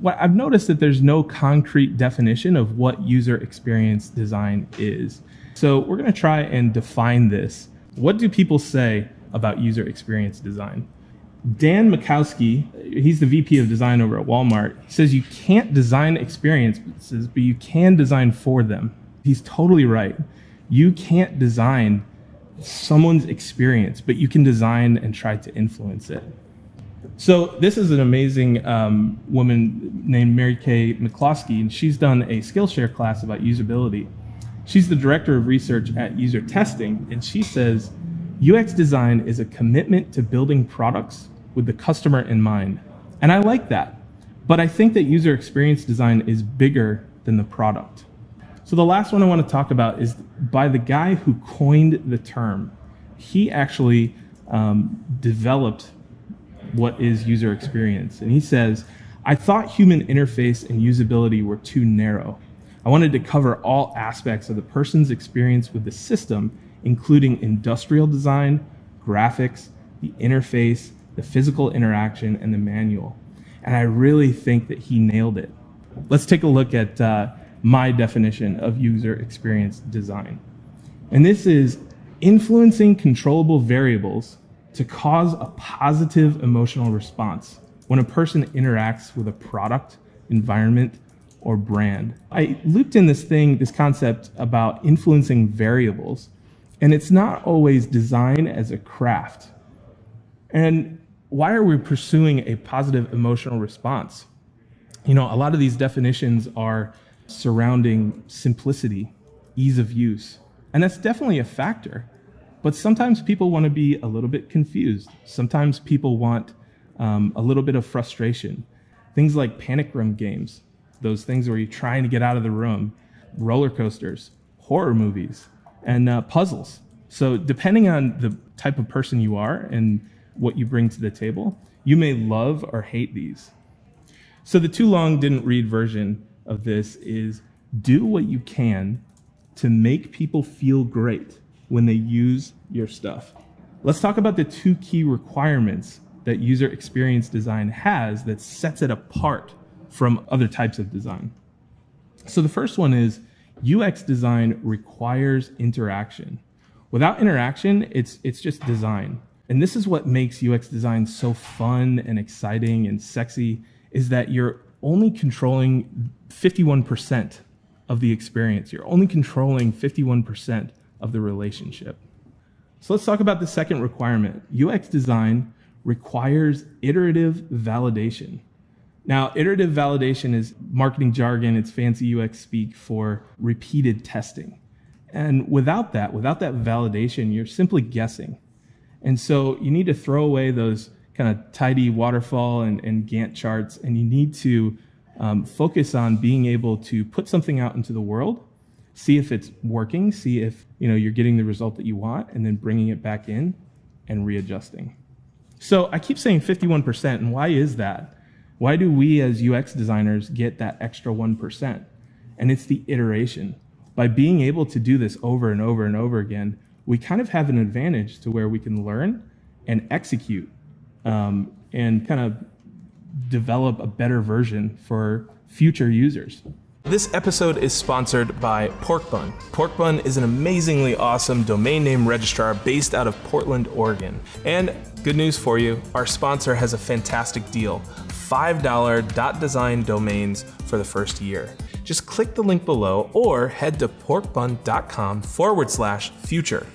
what I've noticed that there's no concrete definition of what user experience design is. So we're going to try and define this. What do people say about user experience design? Dan Mikowski, he's the VP of design over at Walmart, says you can't design experiences, but you can design for them. He's totally right. You can't design someone's experience, but you can design and try to influence it. So this is an amazing woman named Mary Kay McCloskey, and she's done a Skillshare class about usability. She's the director of research at User Testing, and she says, UX design is a commitment to building products with the customer in mind. And I like that, but I think that user experience design is bigger than the product. So the last one I want to talk about is by the guy who coined the term. He actually developed what is user experience. And he says, I thought human interface and usability were too narrow. I wanted to cover all aspects of the person's experience with the system, including industrial design, graphics, the interface, the physical interaction, and the manual. And I really think that he nailed it. Let's take a look at my definition of user experience design. And this is influencing controllable variables to cause a positive emotional response when a person interacts with a product, environment, or brand. I looped in this concept about influencing variables, and it's not always design as a craft. And why are we pursuing a positive emotional response? A lot of these definitions are surrounding simplicity, ease of use, and that's definitely a factor. But sometimes people want to be a little bit confused. Sometimes people want a little bit of frustration. Things like panic room games, those things where you're trying to get out of the room, roller coasters, horror movies, and puzzles. So depending on the type of person you are and what you bring to the table, you may love or hate these. So the too long didn't read version of this is do what you can to make people feel great when they use your stuff. Let's talk about the two key requirements that user experience design has that sets it apart from other types of design. So the first one is UX design requires interaction. Without interaction, it's just design. And this is what makes UX design so fun and exciting and sexy, is that you're only controlling 51% of the experience. You're only controlling 51% of the relationship. So let's talk about the second requirement. UX design requires iterative validation. Now, iterative validation is marketing jargon. It's fancy UX speak for repeated testing. And without that validation, you're simply guessing. And so you need to throw away those kind of tidy waterfall and Gantt charts, and you need to focus on being able to put something out into the world, see if it's working, see if you're getting the result that you want, and then bringing it back in and readjusting. So I keep saying 51%, and why is that? Why do we as UX designers get that extra 1%? And it's the iteration. By being able to do this over and over and over again, we kind of have an advantage to where we can learn and execute and kind of develop a better version for future users. This episode is sponsored by Pork Bun. Pork Bun is an amazingly awesome domain name registrar based out of Portland, Oregon. And good news for you, our sponsor has a fantastic deal. $5 .design domains for the first year. Just click the link below or head to porkbun.com/future.